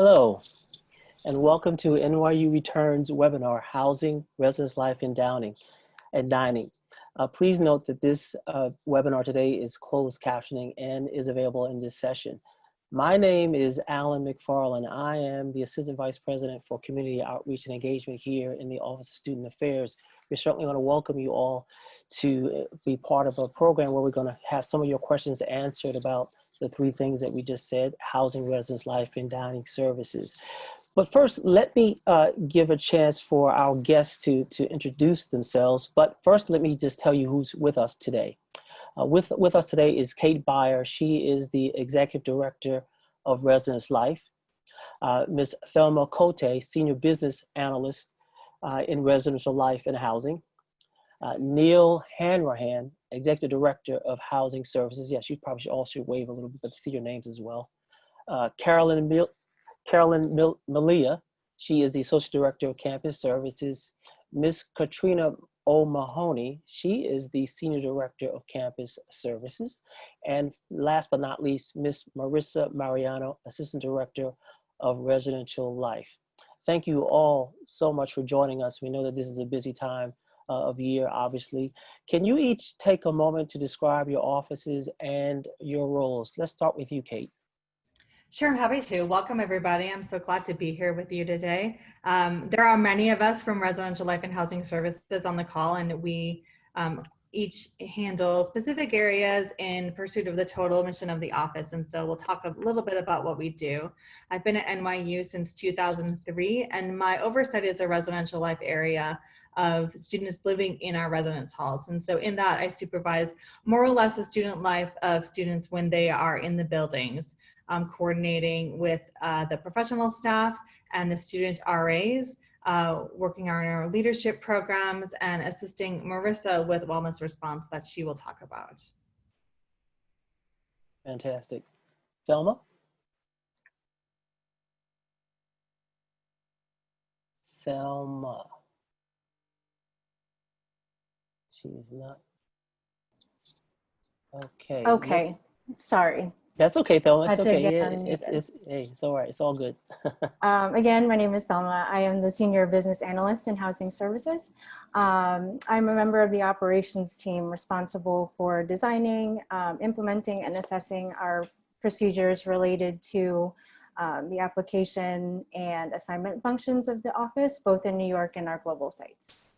Hello, and welcome to NYU Returns webinar, Housing, Residence Life, and Dining. Please note that this webinar today is closed captioning and is available in this session. My name is Alan McFarland. I am the Assistant Vice President for Community Outreach and Engagement here in the Office of Student Affairs. We certainly want to welcome you all to be part of a program where we're going to have some of your questions answered about the three things that we just said: housing, residence life, and dining services. But first, let me give a chance for our guests to introduce themselves. But first, let me just tell you who's with us today. With us today is Kate Baier. She is the Executive Director of Residence Life. Ms. Thelma Cote, Senior Business Analyst in Residential Life and Housing. Hanrahan, Executive Director of Housing Services. Yes, you probably all should wave a little bit, but see your names as well. Carolyn Milea, she is the Associate Director of Campus Services. Ms. Kathrina O'Mahony, she is the Senior Director of Campus Services. And last but not least, Ms. Marissa Mariano, Assistant Director of Residential Life. Thank you all so much for joining us. We know that this is a busy time of year, obviously. Can you each take a moment to describe your offices and your roles? Let's start with you, Kate. Sure, I'm happy to. Welcome, everybody. I'm so glad to be here with you today. There are many of us from Residential Life and Housing Services on the call, and we each handle specific areas in pursuit of the total mission of the office. And so we'll talk a little bit about what we do. I've been at NYU since 2003, and my oversight is a residential life area of students living in our residence halls. And so in that, I supervise more or less the student life of students when they are in the buildings, coordinating with the professional staff and the student RAs, working on our leadership programs, and assisting Marissa with wellness response that she will talk about. Fantastic. Thelma? Thelma. She is not. Okay. Okay. Sorry. That's okay, Thelma. It's okay. Yeah, it's all right. It's all good. Again, my name is Thelma. I am the Senior Business Analyst in Housing Services. I'm a member of the operations team responsible for designing, implementing, and assessing our procedures related to the application and assignment functions of the office, both in New York and our global sites.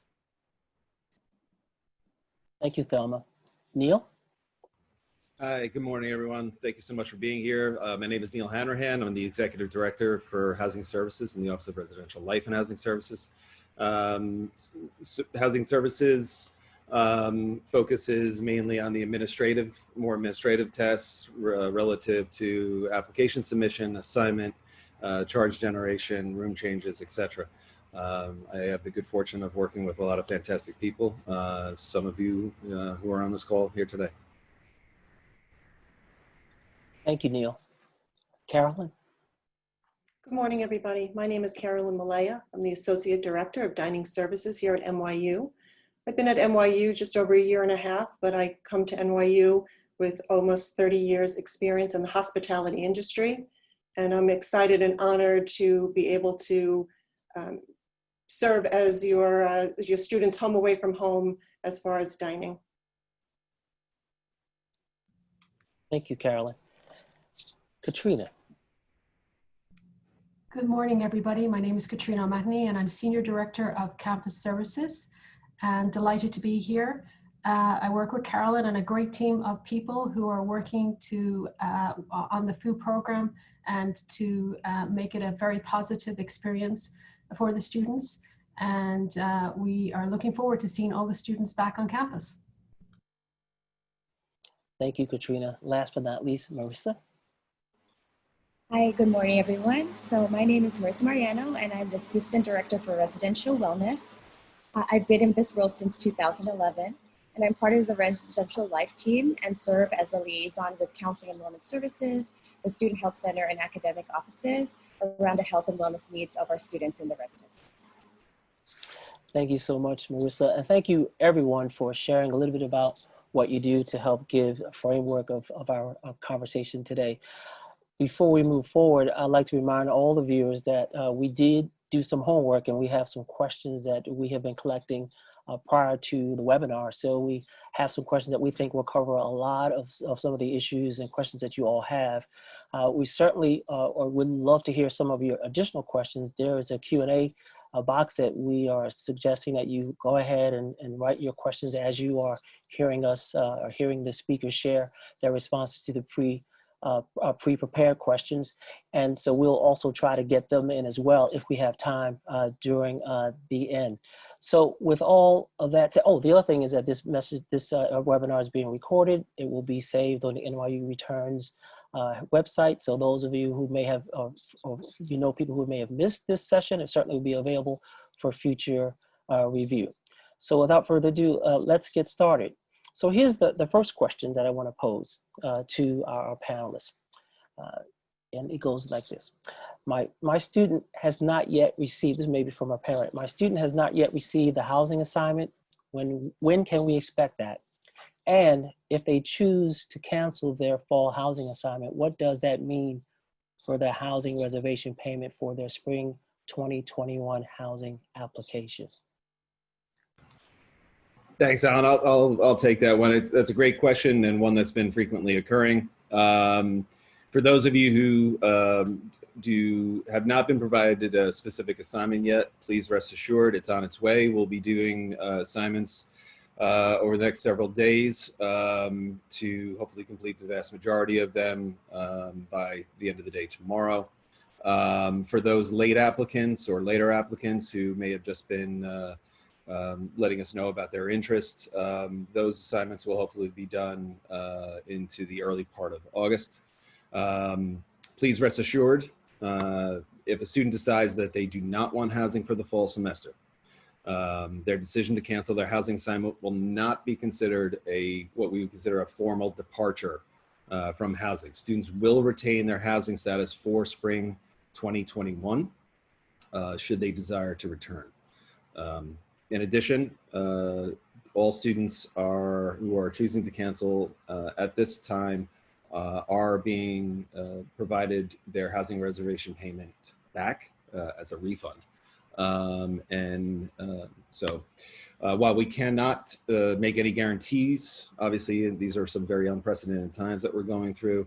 Thank you, Thelma. Neil? Hi, good morning, everyone. Thank you so much for being here. My name is Neil Hanrahan. I'm the Executive Director for Housing Services in the Office of Residential Life and Housing Services. Housing Services focuses mainly on the more administrative tasks relative to application submission, assignment, charge generation, room changes, etc. I have the good fortune of working with a lot of fantastic people, some of you who are on this call here today. Thank you, Neil. Carolyn? Good morning, everybody. My name is Carolyn Milea. I'm the Associate Director of Dining Services here at NYU. I've been at NYU just over a year and a half, but I come to NYU with almost 30 years experience in the hospitality industry. And I'm excited and honored to be able to serve as your students' home away from home as far as dining. Thank you, Carolyn. Kathrina. Good morning, everybody. My name is Kathrina O'Mahony, and I'm Senior Director of Campus Services, and delighted to be here. I work with Carolyn and a great team of people who are working on the food program and to make it a very positive experience for the students. And we are looking forward to seeing all the students back on campus. Thank you, Kathrina. Last but not least, Marissa. Hi, good morning, everyone. So my name is Marissa Mariano, and I'm the Assistant Director for Residential Wellness. I've been in this role since 2011, and I'm part of the Residential Life team and serve as a liaison with Counseling and Wellness Services, the Student Health Center, and academic offices around the health and wellness needs of our students in the residences. Thank you so much, Marissa. And thank you, everyone, for sharing a little bit about what you do to help give a framework of our conversation today. before we move forward, I'd like to remind all the viewers that we did do some homework and we have some questions that we have been collecting prior to the webinar. So we have some questions that we think will cover a lot of some of the issues and questions that you all have. We certainly would love to hear some of your additional questions. There is a Q&A box that we are suggesting that you go ahead and write your questions as you are hearing us or hearing the speakers share their responses to the pre-prepared questions. And so we'll also try to get them in as well if we have time during the end. So with all of that, the other thing is that this webinar is being recorded. It will be saved on the NYU Returns website. So those of you who may have, or people who may have missed this session, it certainly will be available for future review. So without further ado, let's get started. So here's the first question that I want to pose to our panelists. And it goes like this. My student has not yet received, this may be from a parent, my student has not yet received the housing assignment. When can we expect that? And if they choose to cancel their fall housing assignment, what does that mean for their housing reservation payment for their spring 2021 housing application? Thanks, Alan. I'll take that one. That's a great question and one that's been frequently occurring. For those of you who have not been provided a specific assignment yet, please rest assured it's on its way. We'll be doing assignments over the next several days to hopefully complete the vast majority of them by the end of the day tomorrow. For those late applicants or later applicants who may have just been letting us know about their interest, those assignments will hopefully be done into the early part of August. Please rest assured, if a student decides that they do not want housing for the fall semester, their decision to cancel their housing assignment will not be considered what we would consider a formal departure from housing. Students will retain their housing status for spring 2021, should they desire to return. In addition, all students who are choosing to cancel at this time are being provided their housing reservation payment back as a refund. So while we cannot make any guarantees, obviously these are some very unprecedented times that we're going through,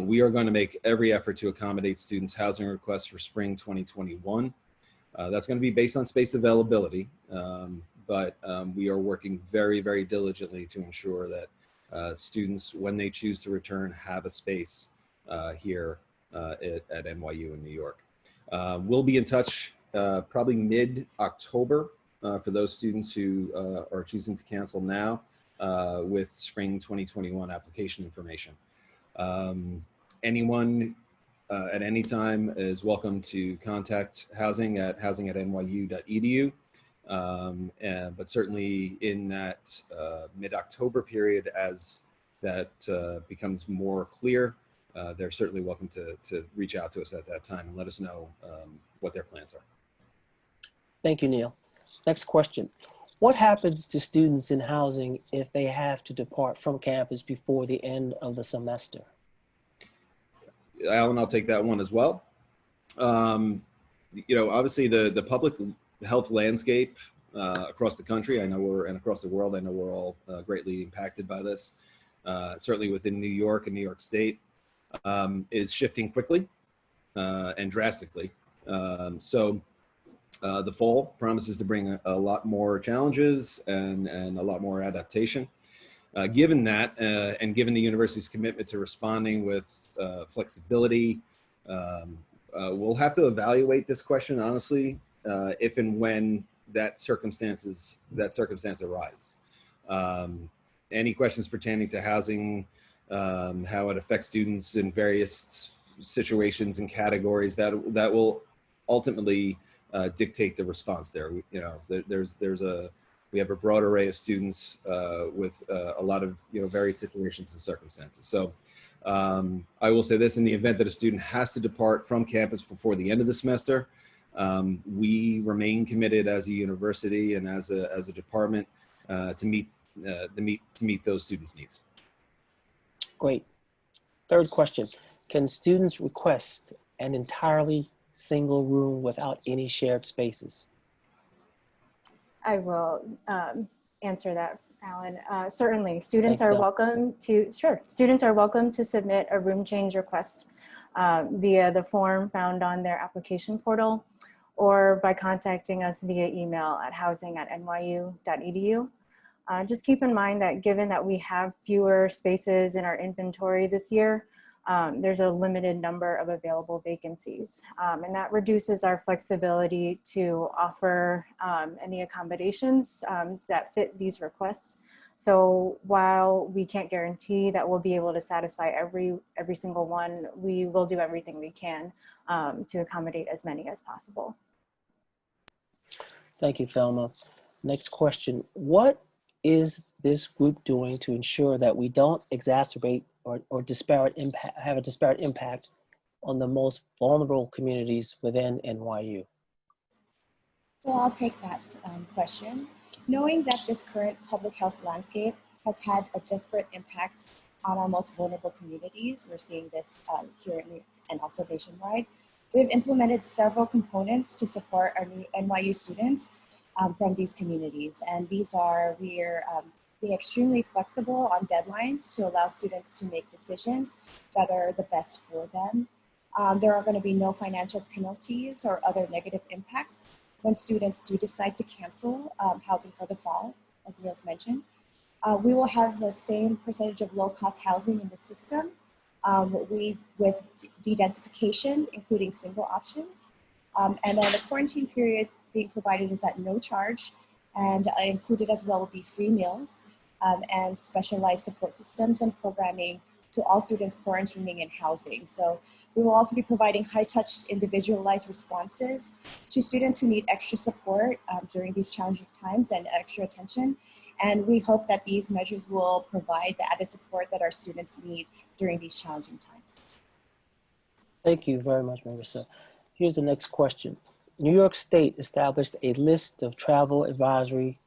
we are going to make every effort to accommodate students' housing requests for spring 2021. That's going to be based on space availability, but we are working very, very diligently to ensure that students, when they choose to return, have a space here at NYU in New York. We'll be in touch probably mid-October for those students who are choosing to cancel now with spring 2021 application information. Anyone at any time is welcome to contact housing at nyu.edu. But certainly in that mid-October period, as that becomes more clear, they're certainly welcome to reach out to us at that time and let us know what their plans are. Thank you, Neil. Next question. What happens to students in housing if they have to depart from campus before the end of the semester? Alan, I'll take that one as well. Obviously the public health landscape across the country, and across the world, I know we're all greatly impacted by this. Certainly within New York and New York State, is shifting quickly and drastically. The fall promises to bring a lot more challenges and a lot more adaptation. Given that, and given the university's commitment to responding with flexibility, we'll have to evaluate this question honestly, if and when that circumstance arises. Any questions pertaining to housing, how it affects students in various situations and categories, that will ultimately dictate the response there. We have a broad array of students with a lot of varied situations and circumstances. So I will say this: in the event that a student has to depart from campus before the end of the semester, we remain committed as a university and as a department to meet those students' needs. Great. Third question. Can students request an entirely single room without any shared spaces? I will answer that, Alan. Certainly, students Thanks, are Del. welcome to, students are welcome to submit a room change request via the form found on their application portal or by contacting us via email at housing@nyu.edu. Just keep in mind that given that we have fewer spaces in our inventory this year, there's a limited number of available vacancies. And that reduces our flexibility to offer any accommodations that fit these requests. So while we can't guarantee that we'll be able to satisfy every single one, we will do everything we can to accommodate as many as possible. Thank you, Thelma. Next question. What is this group doing to ensure that we don't exacerbate or have a disparate impact on the most vulnerable communities within NYU? So I'll take that question. Knowing that this current public health landscape has had a disparate impact on our most vulnerable communities, we're seeing this here and also nationwide, we've implemented several components to support our new NYU students from these communities. And these are, we're being extremely flexible on deadlines to allow students to make decisions that are the best for them. There are going to be no financial penalties or other negative impacts when students do decide to cancel housing for the fall, as Neil's mentioned. We will have the same percentage of low-cost housing in the system with de-densification, including single options. And then the quarantine period being provided is at no charge, and included as well will be free meals and specialized support systems and programming to all students quarantining in housing. So we will also be providing high-touch individualized responses to students who need extra support during these challenging times and extra attention. And we hope that these measures will provide the added support that our students need during these challenging times. Thank you very much, Marissa. Here's the next question. New York State established a list of travel advisory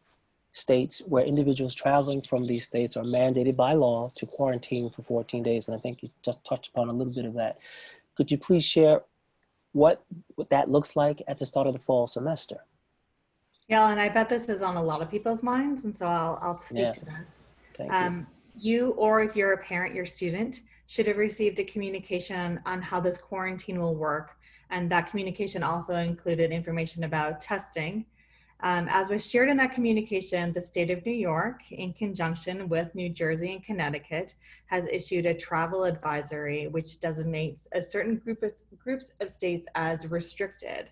states where individuals traveling from these states are mandated by law to quarantine for 14 days. And I think you just touched upon a little bit of that. Could you please share what that looks like at the start of the fall semester? Yeah, and I bet this is on a lot of people's minds, and so I'll speak to this. Thank you. You, or if you're a parent, your student, should have received a communication on how this quarantine will work. And that communication also included information about testing. As was shared in that communication, the state of New York, in conjunction with New Jersey and Connecticut, has issued a travel advisory, which designates a certain groups of states as restricted.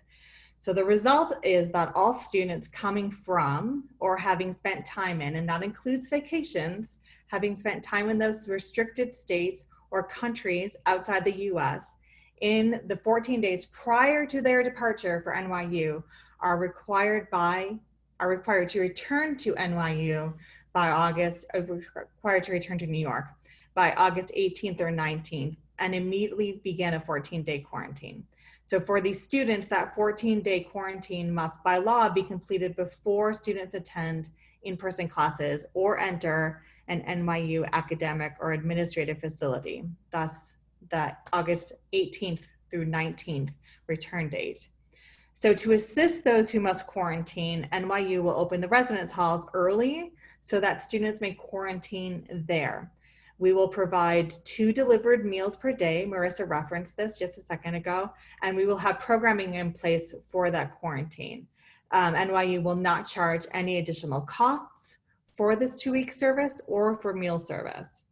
So the result is that all students coming from or having spent time in, and that includes vacations, having spent time in those restricted states or countries outside the US in the 14 days prior to their departure for NYU are required to return to NYU by required to return to New York by August 18th or 19th and immediately begin a 14-day quarantine. So for these students, that 14-day quarantine must by law be completed before students attend in-person classes or enter an NYU academic or administrative facility, thus that August 18th through 19th return date. So to assist those who must quarantine, NYU will open the residence halls early so that students may quarantine there. We will provide 2 delivered meals per day. Marissa referenced this just a second ago, and we will have programming in place for that quarantine. NYU will not charge any additional costs for this 2-week service or for meal service.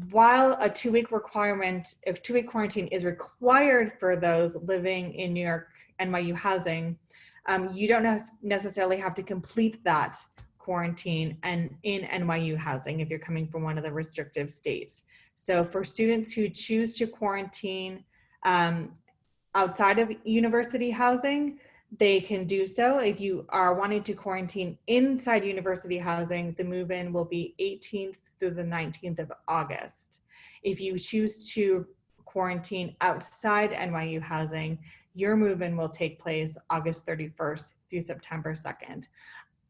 While a 2-week quarantine is required for those living in New York NYU housing, you don't necessarily have to complete that quarantine and in NYU housing if you're coming from one of the restrictive states. So for students who choose to quarantine outside of university housing, they can do so. If you are wanting to quarantine inside university housing, the move-in will be 18th through the 19th of August. If you choose to quarantine outside NYU housing, your move-in will take place August 31st through September 2nd.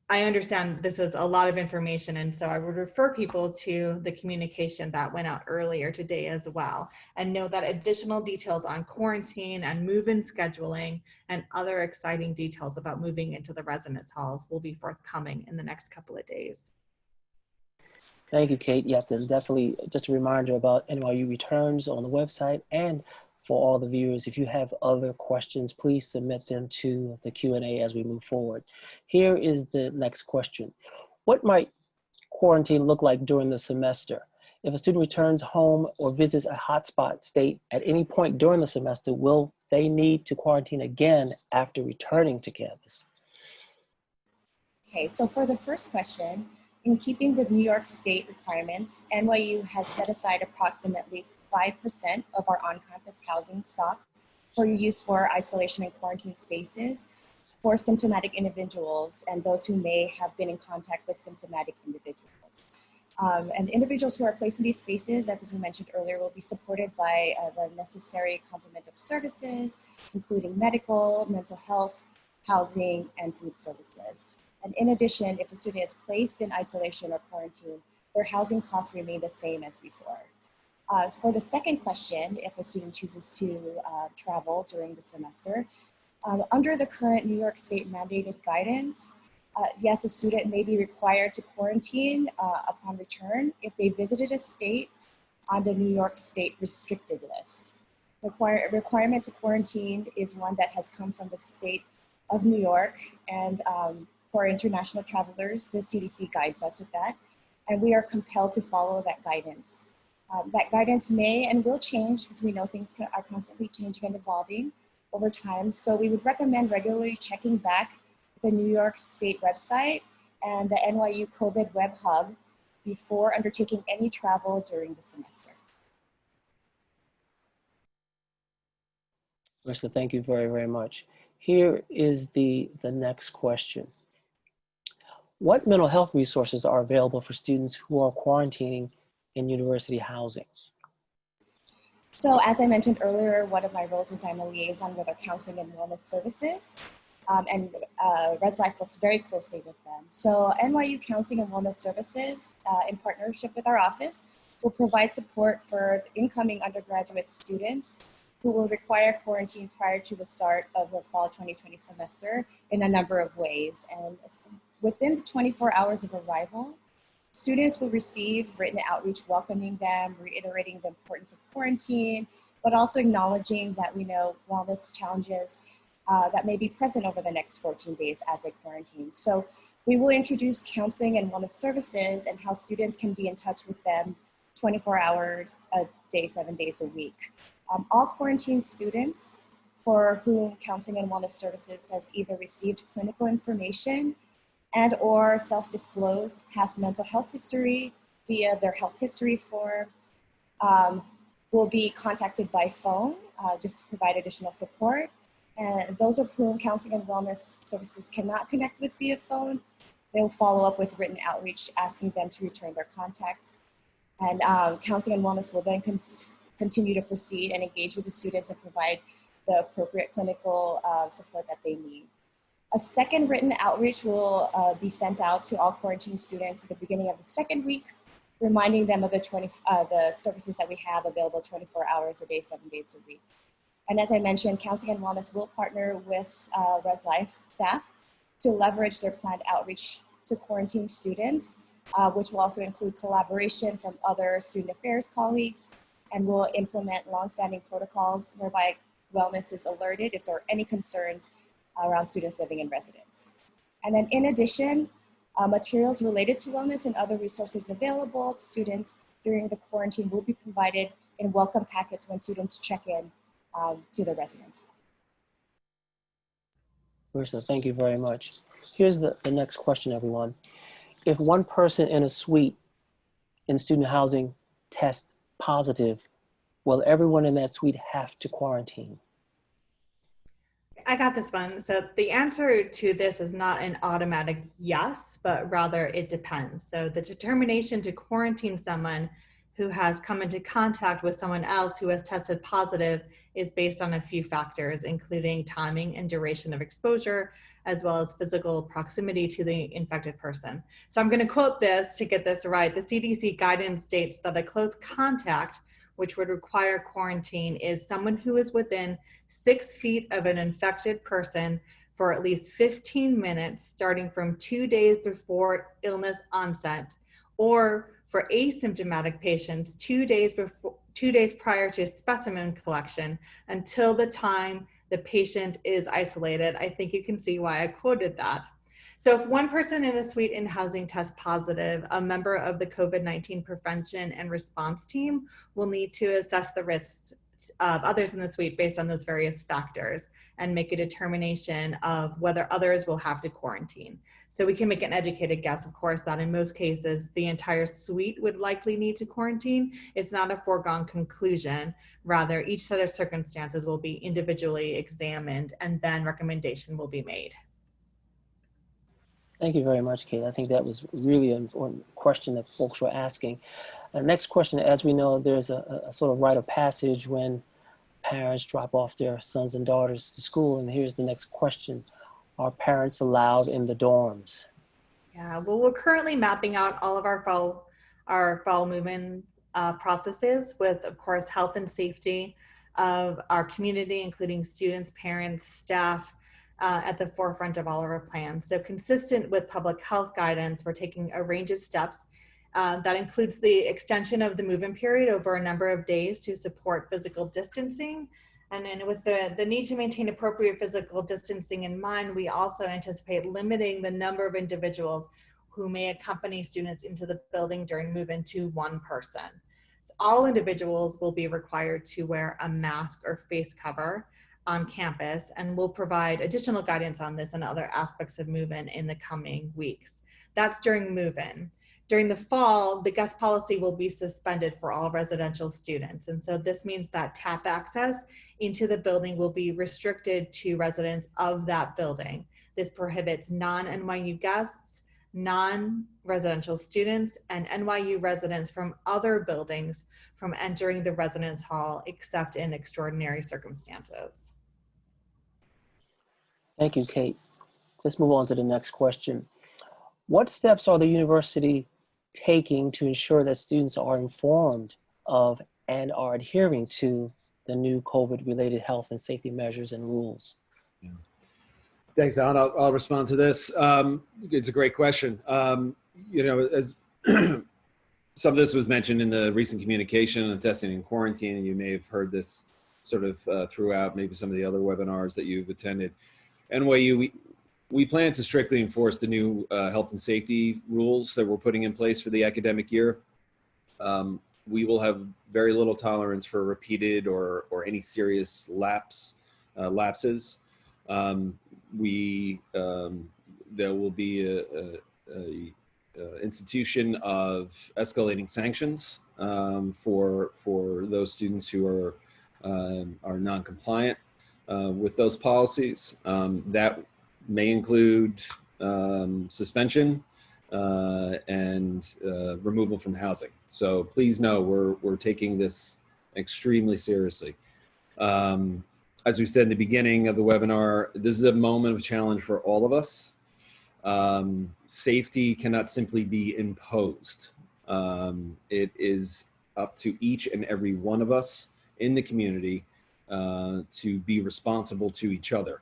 I understand this is a lot of information, and so I would refer people to the communication that went out earlier today as well, and know that additional details on quarantine and move-in scheduling and other exciting details about moving into the residence halls will be forthcoming in the next couple of days. Thank you, Kate. Yes, there's definitely just a reminder about NYU returns on the website. And for all the viewers, if you have other questions, please submit them to the Q&A as we move forward. Here is the next question. What might quarantine look like during the semester? If a student returns home or visits a hotspot state at any point during the semester, will they need to quarantine again after returning to campus? Okay, so for the first question, in keeping with New York State requirements, NYU has set aside approximately 5% of our on-campus housing stock for use for isolation and quarantine spaces for symptomatic individuals and those who may have been in contact with symptomatic individuals. And the individuals who are placed in these spaces, as we mentioned earlier, will be supported by the necessary complement of services, including medical, mental health, housing, and food services. And in addition, if a student is placed in isolation or quarantine, their housing costs remain the same as before. For the second question, if a student chooses to travel during the semester, under the current New York State mandated guidance, yes, a student may be required to quarantine upon return if they visited a state on the New York State restricted list. Requirement to quarantine is one that has come from the state of New York, and for international travelers, the CDC guides us with that, and we are compelled to follow that guidance. That guidance may and will change because we know things are constantly changing and evolving over time. So we would recommend regularly checking back the New York State website and the NYU COVID Web Hub before undertaking any travel during the semester. Marissa, thank you very, very much. Here is the next question. What mental health resources are available for students who are quarantining in university housing? So as I mentioned earlier, one of my roles is I'm a liaison with our counseling and wellness services, and Res Life works very closely with them. So NYU Counseling and Wellness Services, in partnership with our office, will provide support for incoming undergraduate students who will require quarantine prior to the start of the fall 2020 semester in a number of ways. And within the 24 hours of arrival, students will receive written outreach welcoming them, reiterating the importance of quarantine, but also acknowledging that we know wellness challenges that may be present over the next 14 days as they quarantine. So we will introduce counseling and wellness services and how students can be in touch with them 24 hours a day, 7 days a week. All quarantine students for whom counseling and wellness services has either received clinical information and or self-disclosed past mental health history via their health history form will be contacted by phone just to provide additional support. And those of whom counseling and wellness services cannot connect with via phone, they will follow up with written outreach asking them to return their contacts. And counseling and wellness will then continue to proceed and engage with the students and provide the appropriate clinical support that they need. A second written outreach will be sent out to all quarantine students at the beginning of the second week, reminding them of the services that we have available 24 hours a day, 7 days a week. And as I mentioned, Counseling and Wellness will partner with Res Life staff to leverage their planned outreach to quarantine students, which will also include collaboration from other student affairs colleagues, and will implement longstanding protocols whereby wellness is alerted if there are any concerns around students living in residence. And then in addition, materials related to wellness and other resources available to students during the quarantine will be provided in welcome packets when students check in to the residence. Marissa, thank you very much. Here's the next question, everyone. If one person in a suite in student housing tests positive, will everyone in that suite have to quarantine? I got this one. So the answer to this is not an automatic yes, but rather it depends. So the determination to quarantine someone who has come into contact with someone else who has tested positive is based on a few factors, including timing and duration of exposure, as well as physical proximity to the infected person. So I'm going to quote this to get this right. The CDC guidance states that a close contact, which would require quarantine, is someone who is within 6 feet of an infected person for at least 15 minutes, starting from 2 days before illness onset, or for asymptomatic patients, 2 days prior to specimen collection until the time the patient is isolated. I think you can see why I quoted that. So if one person in a suite in housing tests positive, a member of the COVID-19 prevention and response team will need to assess the risks of others in the suite based on those various factors and make a determination of whether others will have to quarantine. So we can make an educated guess, of course, that in most cases, the entire suite would likely need to quarantine. It's not a foregone conclusion. Rather, each set of circumstances will be individually examined and then recommendation will be made. Thank you very much, Kate. I think that was really an important question that folks were asking. Next question, as we know, there's a sort of rite of passage when parents drop off their sons and daughters to school. And here's the next question. Are parents allowed in the dorms? Yeah, well, we're currently mapping out all of our fall move-in processes with, of course, health and safety of our community, including students, parents, staff, at the forefront of all of our plans. So consistent with public health guidance, we're taking a range of steps that includes the extension of the move-in period over a number of days to support physical distancing. And then with the need to maintain appropriate physical distancing in mind, we also anticipate limiting the number of individuals who may accompany students into the building during move-in to one person. So all individuals will be required to wear a mask or face cover on campus, and we'll provide additional guidance on this and other aspects of move-in in the coming weeks. That's during move-in. During the fall, the guest policy will be suspended for all residential students. And so this means that tap access into the building will be restricted to residents of that building. This prohibits non-NYU guests, non-residential students, and NYU residents from other buildings from entering the residence hall except in extraordinary circumstances. Thank you, Kate. Let's move on to the next question. What steps are the university taking to ensure that students are informed of and are adhering to the new COVID-related health and safety measures and rules? Yeah. Thanks, Alan. I'll respond to this. It's a great question. You know, as some of this was mentioned in the recent communication on testing and quarantine, and you may have heard this sort of throughout maybe some of the other webinars that you've attended. NYU, we plan to strictly enforce the new health and safety rules that we're putting in place for the academic year. We will have very little tolerance for repeated or any serious lapses. There will be a institution of escalating sanctions for those students who are non-compliant with those policies. That may include suspension and removal from housing. So please know we're taking this extremely seriously. As we said in the beginning of the webinar, this is a moment of challenge for all of us. Safety cannot simply be imposed. It is up to each and every one of us in the community to be responsible to each other.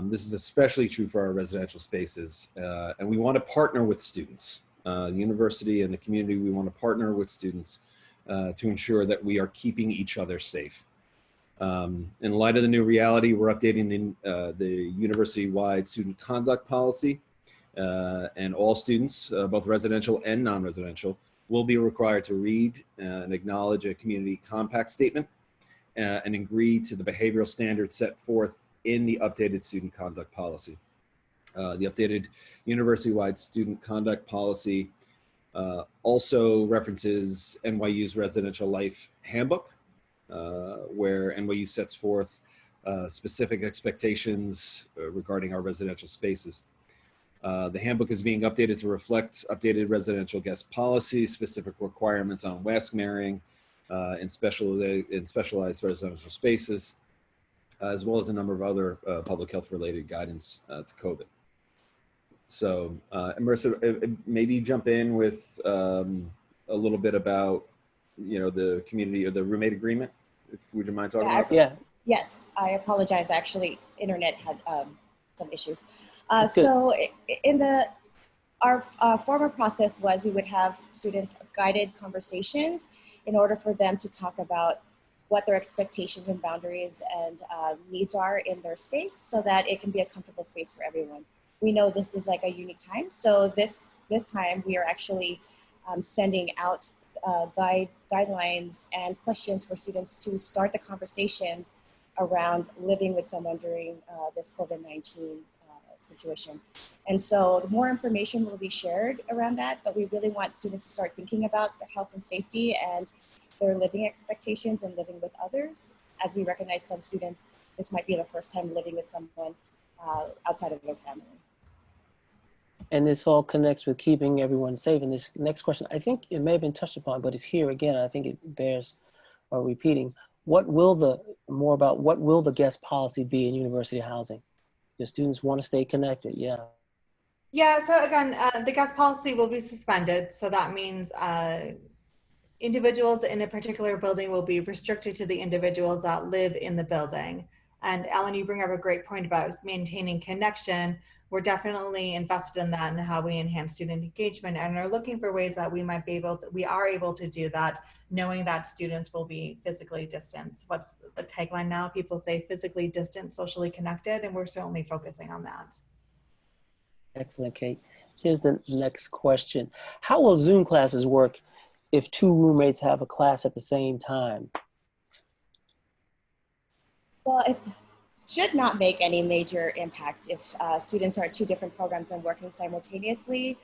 This is especially true for our residential spaces, and we want to partner with students. The university and the community, we want to partner with students to ensure that we are keeping each other safe. In light of the new reality, we're updating the university-wide student conduct policy, and all students, both residential and non-residential, will be required to read and acknowledge a community compact statement and agree to the behavioral standards set forth in the updated student conduct policy. The updated university-wide student conduct policy also references NYU's residential life handbook, where NYU sets forth specific expectations regarding our residential spaces. The handbook is being updated to reflect updated residential guest policies, specific requirements on mask wearing in specialized residential spaces, as well as a number of other public health related guidance to COVID. So, Marissa, maybe jump in with a little bit about, the community or the roommate agreement. Would you mind talking about that? Yeah. Yes, I apologize. Actually, internet had some issues. That's good. So in our former process was we would have students guided conversations in order for them to talk about what their expectations and boundaries and needs are in their space so that it can be a comfortable space for everyone. We know this is like a unique time. So this time we are actually sending out guidelines and questions for students to start the conversations around living with someone during this COVID-19 situation. And so more information will be shared around that, but we really want students to start thinking about their health and safety and their living expectations and living with others. As we recognize some students, this might be the first time living with someone outside of their family. And this all connects with keeping everyone safe. And this next question, I think it may have been touched upon, but it's here again. I think it bears repeating. What will the guest policy be in university housing? The students want to stay connected, yeah. Yeah, so again, the guest policy will be suspended. So that means individuals in a particular building will be restricted to the individuals that live in the building. And Ellen, you bring up a great point about maintaining connection. We're definitely invested in that and how we enhance student engagement and are looking for ways that we are able to do that, knowing that students will be physically distant. What's the tagline now? People say physically distant, socially connected, and we're certainly focusing on that. Excellent, Kate. Here's the next question. How will Zoom classes work if two roommates have a class at the same time? Well, it should not make any major impact if students are at two different programs and working simultaneously.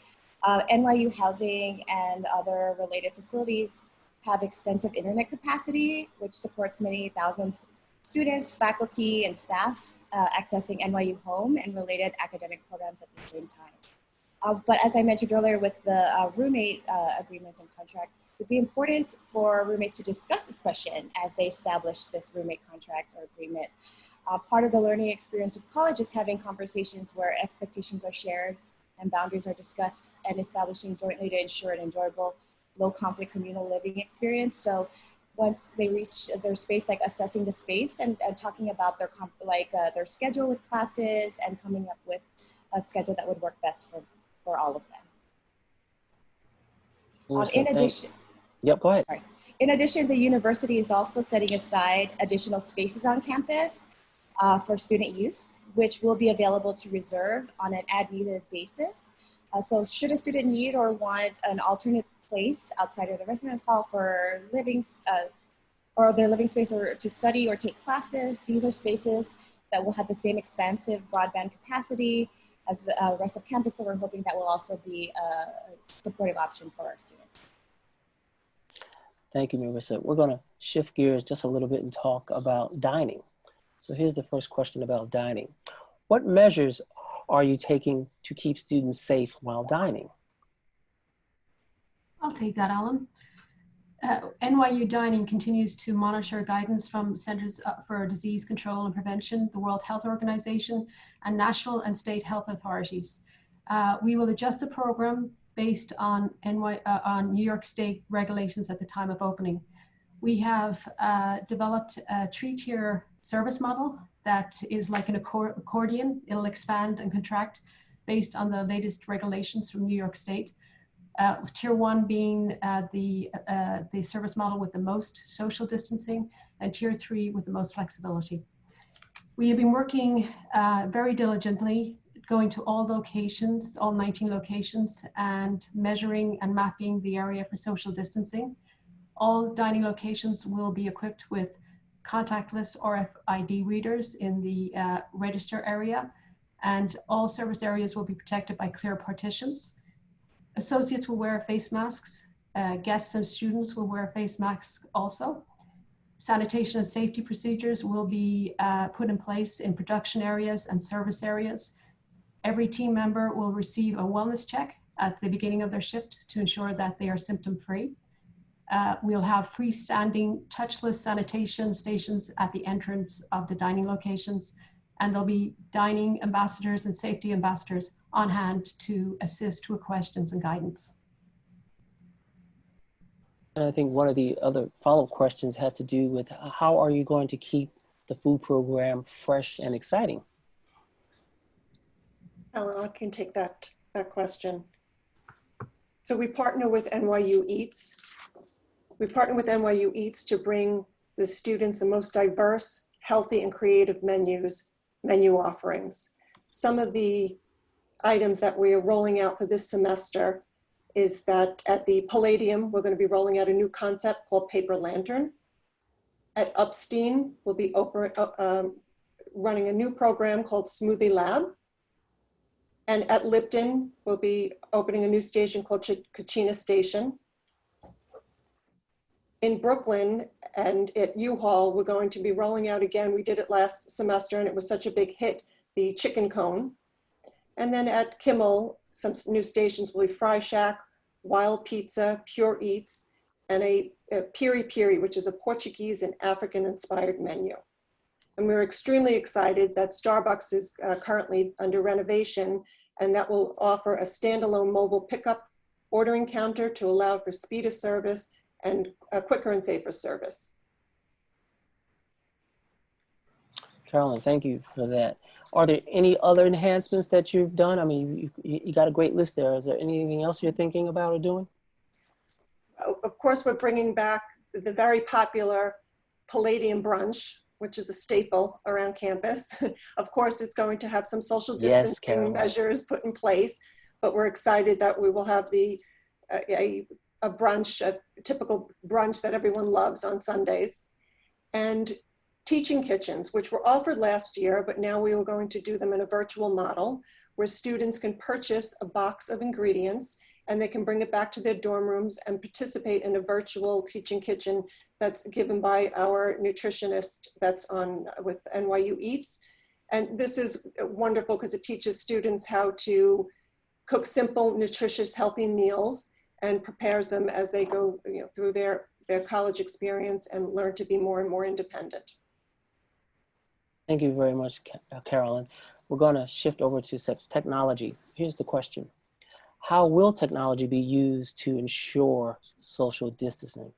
NYU housing and other related facilities have extensive internet capacity, which supports many thousands students, faculty, and staff accessing NYU Home and related academic programs at the same time. But as I mentioned earlier with the roommate agreements and contract, it would be important for roommates to discuss this question as they establish this roommate contract or agreement. Part of the learning experience of college is having conversations where expectations are shared and boundaries are discussed and establishing jointly to ensure an enjoyable, low conflict communal living experience. So once they reach their space, like assessing the space and talking about their schedule with classes and coming up with a schedule that would work best for all of them. In addition, yep, go ahead. Sorry. In addition, the university is also setting aside additional spaces on campus for student use, which will be available to reserve on an as-needed basis. So should a student need or want an alternate place outside of the residence hall for living, or their living space or to study or take classes, these are spaces that will have the same expansive broadband capacity as the rest of campus. So we're hoping that will also be a supportive option for our students. Thank you, Marissa. We're gonna shift gears just a little bit and talk about dining. So here's the first question about dining. What measures are you taking to keep students safe while dining? I'll take that, Alan. NYU Dining continues to monitor guidance from Centers for Disease Control and Prevention, the World Health Organization, and national and state health authorities. We will adjust the program based on New York State regulations at the time of opening. We have developed a 3-tier service model that is like an accordion. It'll expand and contract based on the latest regulations from New York State. Tier 1 being the service model with the most social distancing, and Tier 3 with the most flexibility. We have been working very diligently, going to all locations, all 19 locations, and measuring and mapping the area for social distancing. All dining locations will be equipped with contactless RFID readers in the register area, and all service areas will be protected by clear partitions. Associates will wear face masks. Guests and students will wear face masks also. Sanitation and safety procedures will be put in place in production areas and service areas. Every team member will receive a wellness check at the beginning of their shift to ensure that they are symptom-free. We'll have freestanding touchless sanitation stations at the entrance of the dining locations, and there'll be dining ambassadors and safety ambassadors on hand to assist with questions and guidance. And I think one of the other follow-up questions has to do with how are you going to keep the food program fresh and exciting? Ellen, I can take that question. So we partner with NYU Eats. We partner with NYU Eats to bring the students the most diverse, healthy, and creative menu offerings. Some of the items that we are rolling out for this semester is that at the Palladium, we're going to be rolling out a new concept called Paper Lantern. At Upstein, we'll be running a new program called Smoothie Lab. And at Lipton, we'll be opening a new station called Kachina Station. In Brooklyn and at U-Haul, we're going to be rolling out again. We did it last semester and it was such a big hit, the chicken cone. And then at Kimmel, some new stations will be Fry Shack, Wild Pizza, Pure Eats, and a Piri Piri, which is a Portuguese and African inspired menu. And we're extremely excited that Starbucks is currently under renovation, and that will offer a standalone mobile pickup ordering counter to allow for speed of service and a quicker and safer service. Carolyn, thank you for that. Are there any other enhancements that you've done? I mean, you got a great list there. Is there anything else you're thinking about or doing? Of course, we're bringing back the very popular Palladium brunch, which is a staple around campus. Of course, it's going to have some social distancing measures put in place, but we're excited that we will have a brunch, a typical brunch that everyone loves on Sundays. And teaching kitchens, which were offered last year, but now we are going to do them in a virtual model where students can purchase a box of ingredients and they can bring it back to their dorm rooms and participate in a virtual teaching kitchen that's given by our nutritionist that's on with NYU Eats. And this is wonderful because it teaches students how to cook simple, nutritious, healthy meals and prepares them as they go through their college experience and learn to be more and more independent. Thank you very much, Carolyn. We're going to shift over to technology. Here's the question. How will technology be used to ensure social distancing?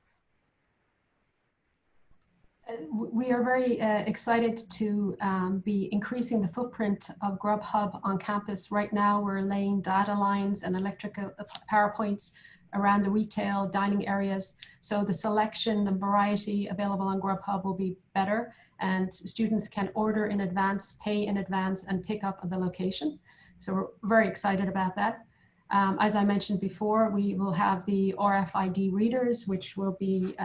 We are very excited to be increasing the footprint of Grubhub on campus. Right now, we're laying data lines and electrical power points around the retail dining areas. So the selection and variety available on Grubhub will be better, and students can order in advance, pay in advance, and pick up at the location. So we're very excited about that. As I mentioned before, we will have the RFID readers, which will be,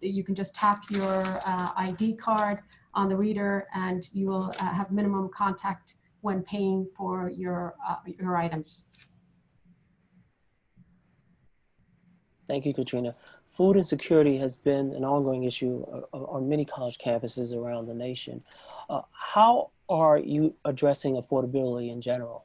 you can just tap your ID card on the reader and you will have minimum contact when paying for your items. Thank you, Kathrina. Food insecurity has been an ongoing issue on many college campuses around the nation. How are you addressing affordability in general?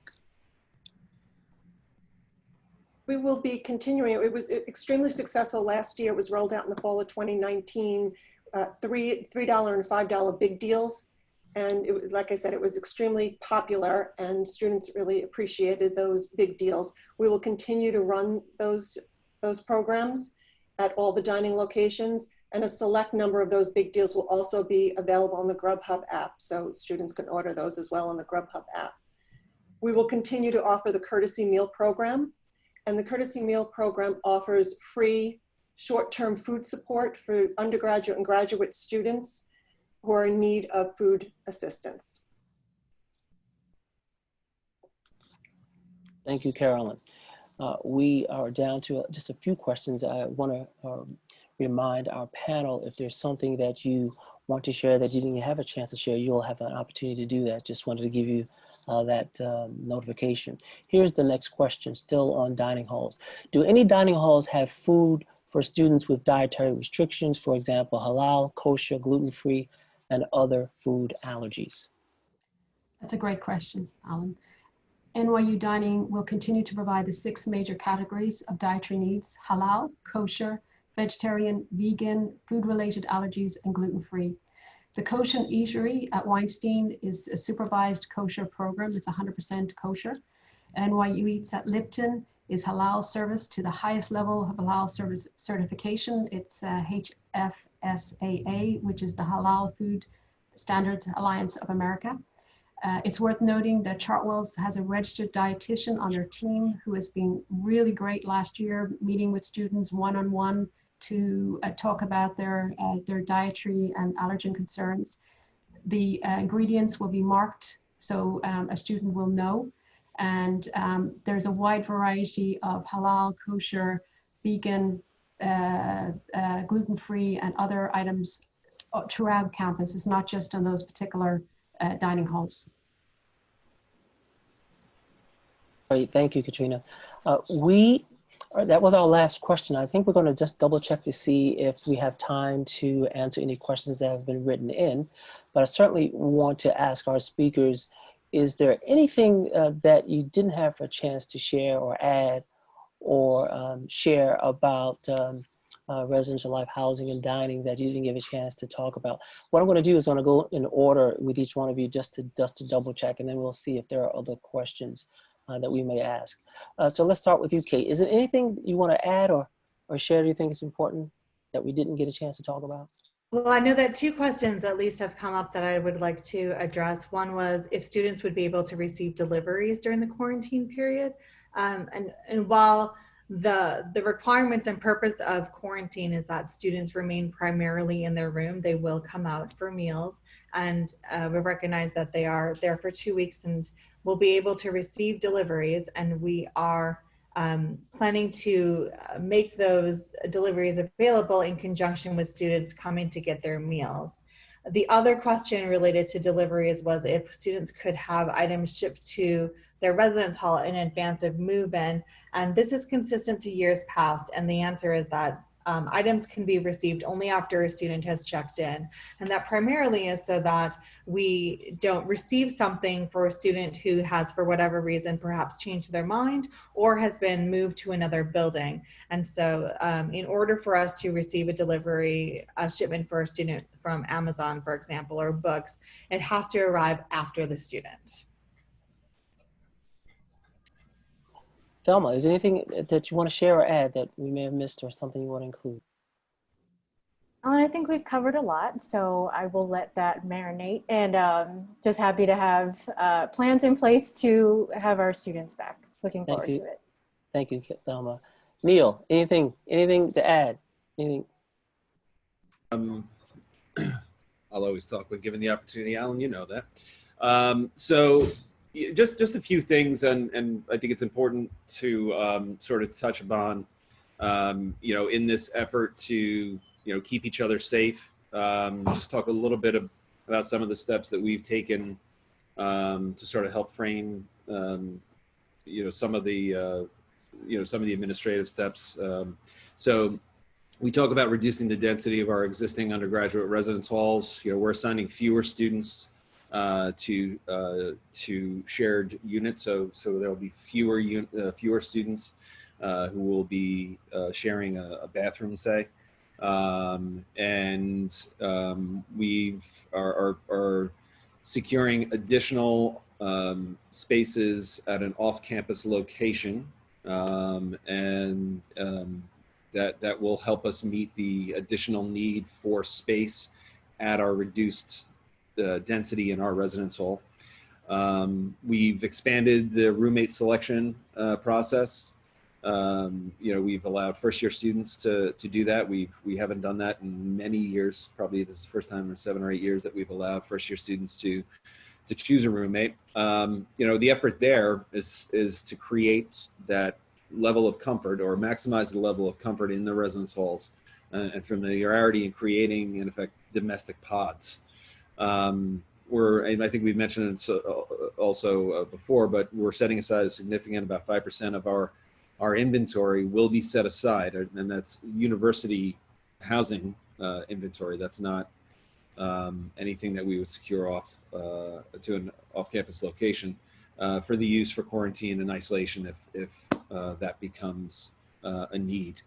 We will be continuing. It was extremely successful last year. It was rolled out in the fall of 2019, $3 and $5 big deals. And it, like I said, it was extremely popular and students really appreciated those big deals. We will continue to run those programs at all the dining locations, and a select number of those big deals will also be available on the Grubhub app. So students can order those as well on the Grubhub app. We will continue to offer the Courtesy Meal Program. And the Courtesy Meal Program offers free short-term food support for undergraduate and graduate students who are in need of food assistance. Thank you, Carolyn. We are down to just a few questions. I want to remind our panel, if there's something that you want to share that you didn't have a chance to share, you'll have an opportunity to do that. Just wanted to give you that notification. Here's the next question, still on dining halls. Do any dining halls have food for students with dietary restrictions, for example, halal, kosher, gluten-free, and other food allergies? That's a great question, Alan. NYU Dining will continue to provide the 6 major categories of dietary needs: halal, kosher, vegetarian, vegan, food-related allergies, and gluten-free. The Kosher Eatery at Weinstein is a supervised kosher program. It's 100% kosher. NYU Eats at Lipton is halal service to the highest level of halal service certification. It's HFSAA, which is the Halal Food Standards Alliance of America. It's worth noting that Chartwell's has a registered dietitian on their team who has been really great last year, meeting with students one-on-one to talk about their dietary and allergen concerns. The ingredients will be marked so a student will know. And there's a wide variety of halal, kosher, vegan, gluten-free, and other items throughout campus. It's not just on those particular dining halls. Great, thank you, Kathrina. That was our last question. I think we're going to just double check to see if we have time to answer any questions that have been written in. But I certainly want to ask our speakers, is there anything that you didn't have a chance to share or add or share about residential life housing and dining that you didn't give a chance to talk about? What I'm going to do is I'm going to go in order with each one of you just to double check, and then we'll see if there are other questions that we may ask. So let's start with you, Kate. Is there anything you want to add or share that you think is important that we didn't get a chance to talk about? Well, I know that 2 questions at least have come up that I would like to address. One was if students would be able to receive deliveries during the quarantine period. And while the requirements and purpose of quarantine is that students remain primarily in their room, they will come out for meals. And we recognize that they are there for 2 weeks and will be able to receive deliveries. And we are planning to make those deliveries available in conjunction with students coming to get their meals. The other question related to deliveries was if students could have items shipped to their residence hall in advance of move-in. And this is consistent to years past. And the answer is that items can be received only after a student has checked in. And that primarily is so that we don't receive something for a student who has, for whatever reason, perhaps changed their mind or has been moved to another building. And so in order for us to receive a delivery, a shipment for a student from Amazon, for example, or books, it has to arrive after the student. Thelma, is there anything that you want to share or add that we may have missed or something you want to include? I think we've covered a lot, so I will let that marinate, and just happy to have plans in place to have our students back. Looking forward to it. Thank you, Thelma. Neil, anything to add? Anything? I'll always talk when given the opportunity, Alan, you know that. So just a few things, and I think it's important to sort of touch upon, in this effort to keep each other safe. Just talk a little bit about some of the steps that we've taken to sort of help frame, some of the administrative steps. So we talk about reducing the density of our existing undergraduate residence halls. We're assigning fewer students to shared units, so there will be fewer students who will be sharing a bathroom, say. We are securing additional spaces at an off-campus location, that will help us meet the additional need for space at our reduced density in our residence hall. We've expanded the roommate selection process. We've allowed first-year students to do that. We haven't done that in many years. Probably this is the first time in 7 or 8 years that we've allowed first-year students to choose a roommate. The effort there is to create that level of comfort, or maximize the level of comfort in the residence halls, and familiarity in creating, in effect, domestic pods. And I think we've mentioned it also before, but we're setting aside a significant, about 5% of our inventory will be set aside, and that's university housing inventory. That's not anything that we would secure off to an off-campus location. for the use for quarantine and isolation if that becomes a need.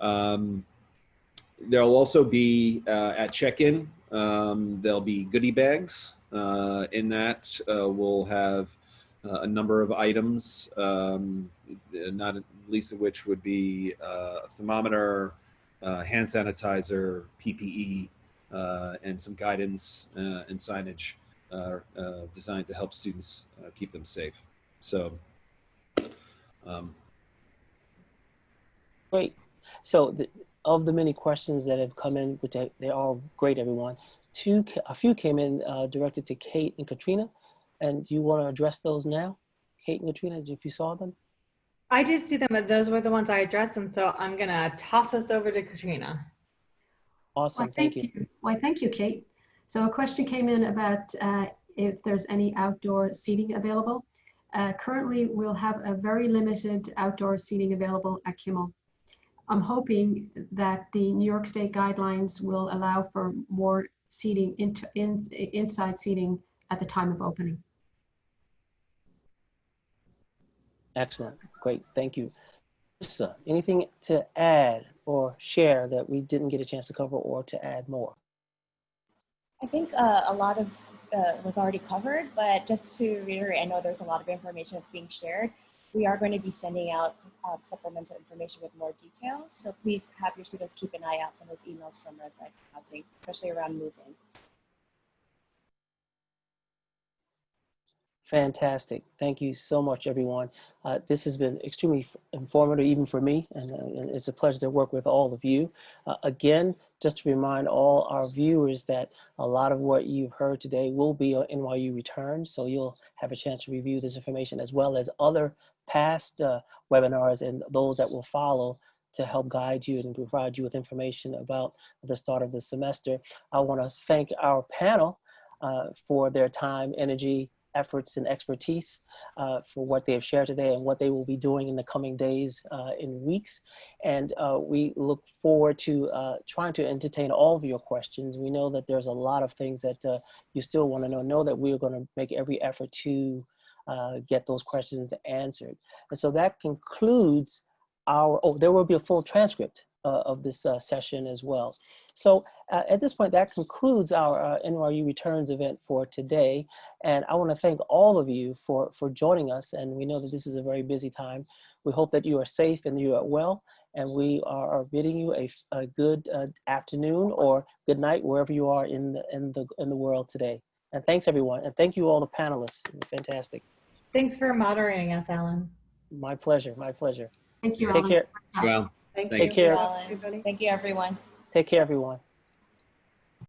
There'll also be at check-in, there'll be goodie bags. In that, we'll have a number of items, not least of which would be a thermometer, hand sanitizer, PPE, and some guidance and signage designed to help students keep them safe. So, Great. So of the many questions that have come in, which they are great, everyone, a few came in directed to Kate and Kathrina, and you want to address those now? Kate and Kathrina, if you saw them? I did see them, but those were the ones I addressed, and so I'm gonna toss us over to Kathrina. Awesome, thank you. Why, thank you, Kate. So a question came in about if there's any outdoor seating available. Currently, we'll have a very limited outdoor seating available at Kimmel. I'm hoping that the New York State guidelines will allow for more seating, inside seating at the time of opening. Excellent, great, thank you. Marissa, anything to add or share that we didn't get a chance to cover, or to add more? I think a lot of was already covered, but just to reiterate, I know there's a lot of information that's being shared. We are going to be sending out supplemental information with more details. So please have your students keep an eye out for those emails from Res Life Housing, especially around move-in. Fantastic. Thank you so much, everyone. This has been extremely informative, even for me, and it's a pleasure to work with all of you. Again, just to remind all our viewers that a lot of what you've heard today will be on NYU Returns, so you'll have a chance to review this information as well as other past webinars and those that will follow to help guide you and provide you with information about the start of the semester. I want to thank our panel for their time, energy, efforts, and expertise for what they have shared today and what they will be doing in the coming days and weeks. And we look forward to trying to entertain all of your questions. We know that there's a lot of things that you still want to know. Know that we're going to make every effort to get those questions answered. And so that concludes our, there will be a full transcript of this session as well. So at this point, that concludes our NYU Returns event for today. And I want to thank all of you for joining us. And we know that this is a very busy time. We hope that you are safe and you are well. And we are bidding you a good afternoon or good night, wherever you are in the world today. And thanks, everyone. And thank you all the panelists. Fantastic. Thanks for moderating us, Alan. My pleasure. My pleasure. Thank you, Take Alan. care. well, Thank Take you, care. everybody. Thank you, everyone. Take care, everyone.